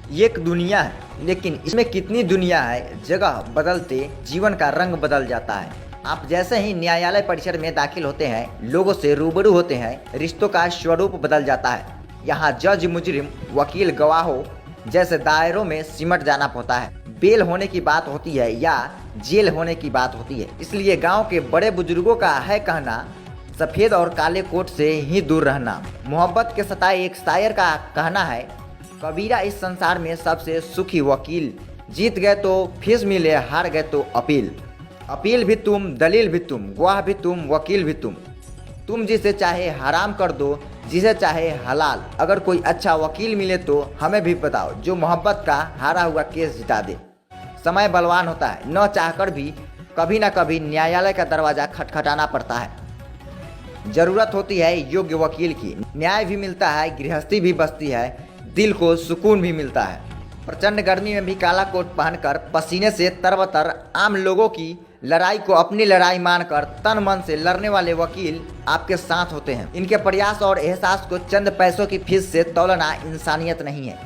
ये एक दुनिया है, लेकिन इसमें कितनी दुनिया है। जगह बदलते जीवन का रंग बदल जाता है। आप जैसे ही न्यायालय परिसर में दाखिल होते हैं, लोगों से रूबरू होते हैं, रिश्तों का स्वरूप बदल जाता है। यहाँ जज, मुजरिम, वकील, गवाहों जैसे दायरों में सिमट जाना होता है। बेल होने की बात होती है या जेल होने की बात होती है। इसलिए गांव के बड़े बुजुर्गों का है कहना, सफ़ेद और काले कोट से ही दूर रहना। मोहब्बत के सताए एक शायर का कहना है, कबीरा इस संसार में सबसे सुखी वकील। जीत गए तो फीस मिले, हार गए तो अपील। अपील भी तुम, दलील भी तुम, गवाह भी तुम, वकील भी तुम जिसे चाहे हराम कर दो, जिसे चाहे हलाल। अगर कोई अच्छा वकील मिले तो हमें भी बताओ, जो मोहब्बत का हारा हुआ केस जिता दे। समय बलवान होता है, न चाहकर भी कभी न कभी न्यायालय का दरवाज़ा खटखटाना पड़ता है। ज़रूरत होती है योग्य वकील की, न्याय भी मिलता है, गृहस्थी भी बचती है, दिल को सुकून भी मिलता है। प्रचंड गर्मी में भी काला कोट पहनकर पसीने से तरबतर आम लोगों की लड़ाई को अपनी लड़ाई मानकर तन मन से लड़ने वाले वकील आपके साथ होते हैं। इनके प्रयास और एहसास को चंद पैसों की फीस से तौलना इंसानियत नहीं है।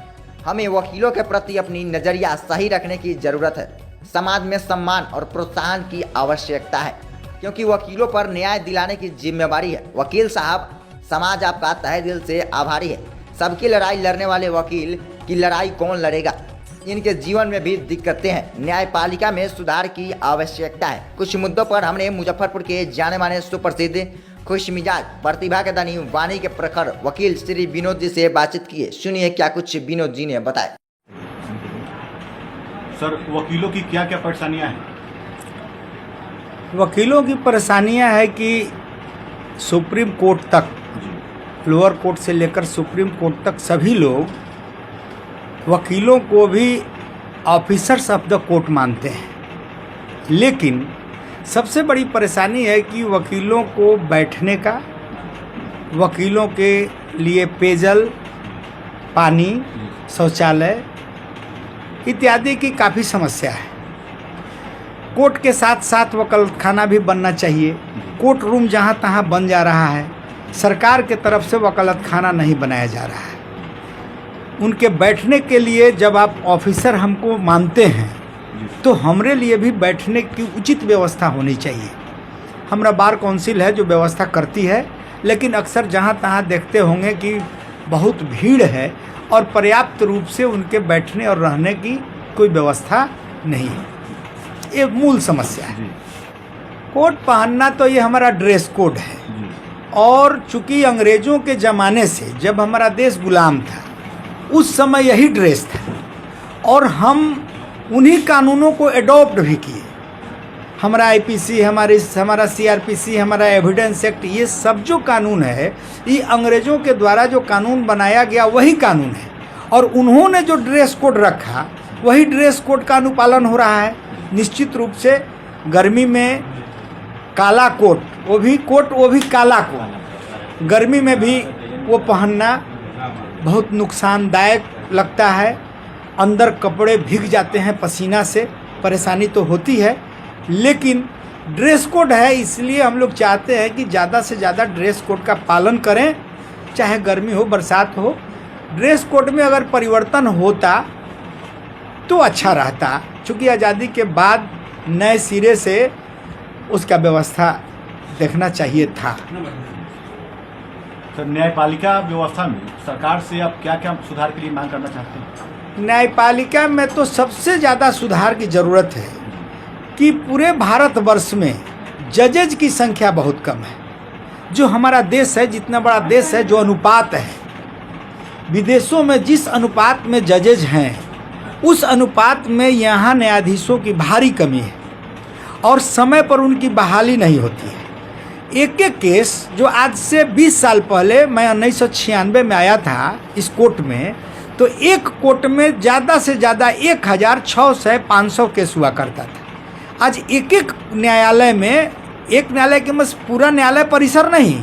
हमें वकीलों के प्रति अपनी नज़रिया सही रखने की ज़रूरत है। समाज में सम्मान और प्रोत्साहन की आवश्यकता है, क्योंकि वकीलों पर न्याय दिलाने की जिम्मेवारी है। वकील साहब, समाज आपका तहे दिल से आभारी है। सबकी लड़ाई लड़ने वाले वकील की लड़ाई कौन लड़ेगा। इनके जीवन में भी दिक्कतें हैं। न्यायपालिका में सुधार की आवश्यकता है। कुछ मुद्दों पर हमने मुजफ्फरपुर के जाने माने सुप्रसिद्ध, खुशमिजाज, प्रतिभा के धनी, वाणी के प्रखर वकील श्री विनोद जी से बातचीत की है। सुनिए क्या कुछ विनोद जी ने बताया। सर, वकीलों की क्या क्या परेशानियां हैं? वकीलों की परेशानियां है कि सुप्रीम कोर्ट तक, लोअर कोर्ट से लेकर सुप्रीम कोर्ट तक सभी लोग वकीलों को भी ऑफिसर्स ऑफ द कोर्ट मानते हैं। लेकिन सबसे बड़ी परेशानी है कि वकीलों को बैठने का, वकीलों के लिए पेयजल, पानी, शौचालय इत्यादि की काफ़ी समस्या है। कोर्ट के साथ साथ वकालतखाना भी बनना चाहिए। कोर्ट रूम जहाँ तहाँ बन जा रहा है। सरकार के तरफ से वकालतखाना नहीं बनाया जा रहा है। उनके बैठने के लिए जब आप ऑफिसर हमको मानते हैं तो हमरे लिए भी बैठने की उचित व्यवस्था होनी चाहिए। हमारा बार काउंसिल है जो व्यवस्था करती है, लेकिन अक्सर जहाँ तहाँ देखते होंगे कि बहुत भीड़ है और पर्याप्त रूप से उनके बैठने और रहने की कोई व्यवस्था नहीं है। ये मूल समस्या है। कोट पहनना तो ये हमारा ड्रेस कोड है, और चूंकि अंग्रेज़ों के ज़माने से जब हमारा देश गुलाम था उस समय यही ड्रेस था, और हम उन्हीं कानूनों को एडॉप्ट भी किए। हमारा आईपीसी, हमारा सीआरपीसी, हमारा एविडेंस एक्ट, ये सब जो कानून है ये अंग्रेज़ों के द्वारा जो कानून बनाया गया वही कानून है, और उन्होंने जो ड्रेस कोड रखा वही ड्रेस कोड का अनुपालन हो रहा है। निश्चित रूप से गर्मी में काला कोट, वो भी काला कोट, गर्मी में भी वो पहनना बहुत नुकसानदायक लगता है। अंदर कपड़े भीग जाते हैं पसीना से, परेशानी तो होती है। लेकिन ड्रेस कोड है, इसलिए हम लोग चाहते हैं कि ज़्यादा से ज़्यादा ड्रेस कोड का पालन करें, चाहे गर्मी हो बरसात हो। ड्रेस कोड में अगर परिवर्तन होता तो अच्छा रहता, चूँकि आज़ादी के बाद नए सिरे से उसका व्यवस्था देखना चाहिए था। सर, न्यायपालिका व्यवस्था में सरकार से आप क्या क्या सुधार के लिए मांग करना चाहते हैं? न्यायपालिका में तो सबसे ज़्यादा सुधार की ज़रूरत है कि पूरे भारतवर्ष में जजेज की संख्या बहुत कम है। जो हमारा देश है, जितना बड़ा देश है, जो अनुपात है विदेशों में, जिस अनुपात में जजेज हैं उस अनुपात में यहाँ न्यायाधीशों की भारी कमी है, और समय पर उनकी बहाली नहीं होती है। एक एक केस जो आज से 20 साल पहले, मैं 1996 में आया था इस कोर्ट में, तो एक कोर्ट में ज़्यादा से ज़्यादा 1600-500 केस हुआ करता था। आज एक एक न्यायालय में, एक न्यायालय के बस पूरा न्यायालय परिसर नहीं,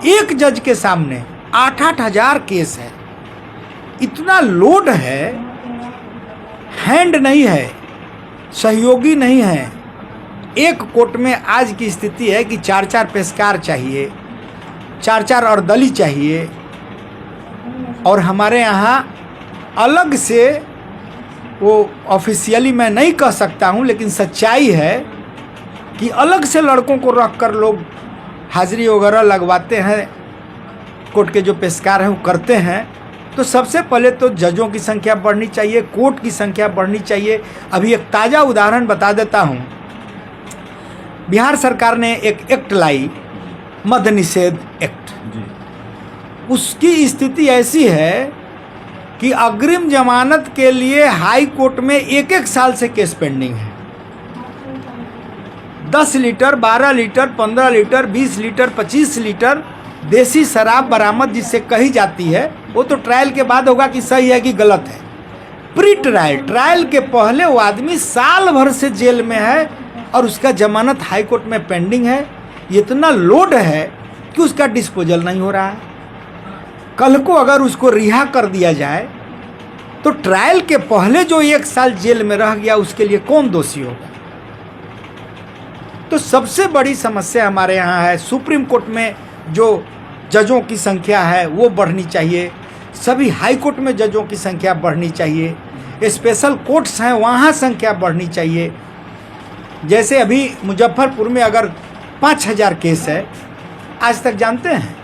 एक जज के सामने 8-8 हज़ार केस है। इतना लोड है, हैंड नहीं है, सहयोगी नहीं है। एक कोर्ट में आज की स्थिति है कि 4-4 पेशकार चाहिए, 4-4 अर्दली चाहिए, और हमारे यहाँ अलग से वो ऑफिशियली मैं नहीं कह सकता हूँ, लेकिन सच्चाई है कि अलग से लड़कों को रख कर लोग हाजिरी वगैरह लगवाते हैं, कोर्ट के जो पेशकार हैं वो करते हैं। तो सबसे पहले तो जजों की संख्या बढ़नी चाहिए, कोर्ट की संख्या बढ़नी चाहिए। अभी एक ताज़ा उदाहरण बता देता हूँ। बिहार सरकार ने एक एक्ट लाई, मद्य निषेध एक्ट। उसकी स्थिति ऐसी है कि अग्रिम जमानत के लिए हाई कोर्ट में 1-1 साल से केस पेंडिंग है। 10 litre, 12 litre, 15 litre, 20 litre, 25 litre देसी शराब बरामद जिससे कही जाती है, वो तो ट्रायल के बाद होगा कि सही है कि गलत है। प्री ट्रायल, ट्रायल के पहले वो आदमी साल भर से जेल में है और उसका जमानत हाई कोर्ट में पेंडिंग है। इतना लोड है कि उसका डिस्पोजल नहीं हो रहा है। कल को अगर उसको रिहा कर दिया जाए तो ट्रायल के पहले जो 1 साल जेल में रह गया उसके लिए कौन दोषी होगा? तो सबसे बड़ी समस्या हमारे यहाँ है, सुप्रीम कोर्ट में जो जजों की संख्या है वो बढ़नी चाहिए, सभी हाई कोर्ट में जजों की संख्या बढ़नी चाहिए, स्पेशल कोर्ट्स हैं वहाँ संख्या बढ़नी चाहिए। जैसे अभी मुजफ्फरपुर में अगर 5000 केस है, आज तक जानते हैं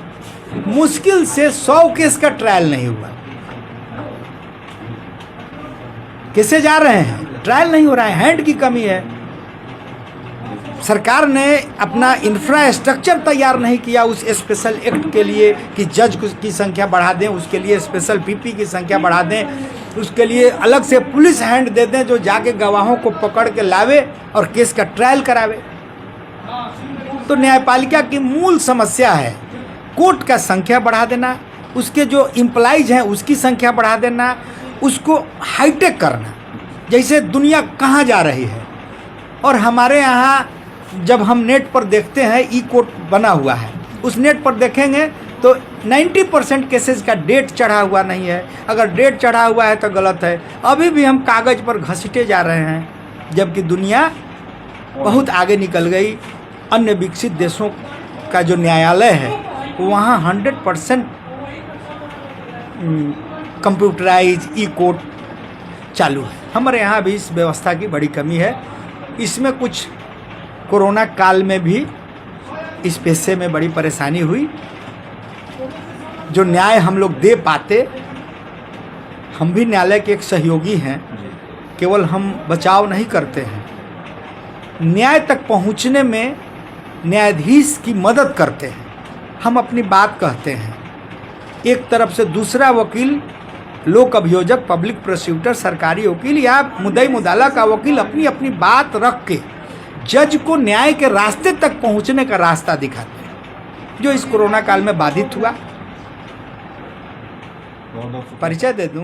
मुश्किल से 100 केस का ट्रायल नहीं हुआ। कैसे जा रहे हैं? ट्रायल नहीं हो रहा है, हैंड की कमी है। सरकार ने अपना इंफ्रास्ट्रक्चर तैयार नहीं किया उस स्पेशल एक्ट के लिए कि जज की संख्या बढ़ा दें, उसके लिए स्पेशल पीपी की संख्या बढ़ा दें, उसके लिए अलग से पुलिस हैंड दे दें जो जाके गवाहों को पकड़ के लावे और केस का ट्रायल करावे। तो न्यायपालिका की मूल समस्या है कोर्ट का संख्या बढ़ा देना, उसके जो एम्प्लॉइज हैं उसकी संख्या बढ़ा देना, उसको हाईटेक करना। जैसे दुनिया कहाँ जा रही है, और हमारे यहाँ जब हम नेट पर देखते हैं ई कोर्ट बना हुआ है, उस नेट पर देखेंगे तो 90% केसेस का डेट चढ़ा हुआ नहीं है। अगर डेट चढ़ा हुआ है तो गलत है। अभी भी हम कागज़ पर घसीटे जा रहे हैं, जबकि दुनिया बहुत आगे निकल गई। अन्य विकसित देशों का जो न्यायालय है वहाँ 100% कंप्यूटराइज ई कोर्ट चालू है। हमारे यहाँ भी इस व्यवस्था की बड़ी कमी है। इसमें कुछ कोरोना काल में भी इस पेशे में बड़ी परेशानी हुई। जो न्याय हम लोग दे पाते, हम भी न्यायालय के एक सहयोगी हैं, केवल हम बचाव नहीं करते हैं, न्याय तक पहुंचने में न्यायाधीश की मदद करते हैं। हम अपनी बात कहते हैं, एक तरफ से दूसरा वकील, लोक अभियोजक, पब्लिक प्रोसिक्यूटर, सरकारी वकील या मुद्दई मुदाला का वकील अपनी अपनी बात रख के जज को न्याय के रास्ते तक पहुंचने का रास्ता दिखाते हैं, जो इस कोरोना काल में बाधित हुआ। परिचय दे दूं।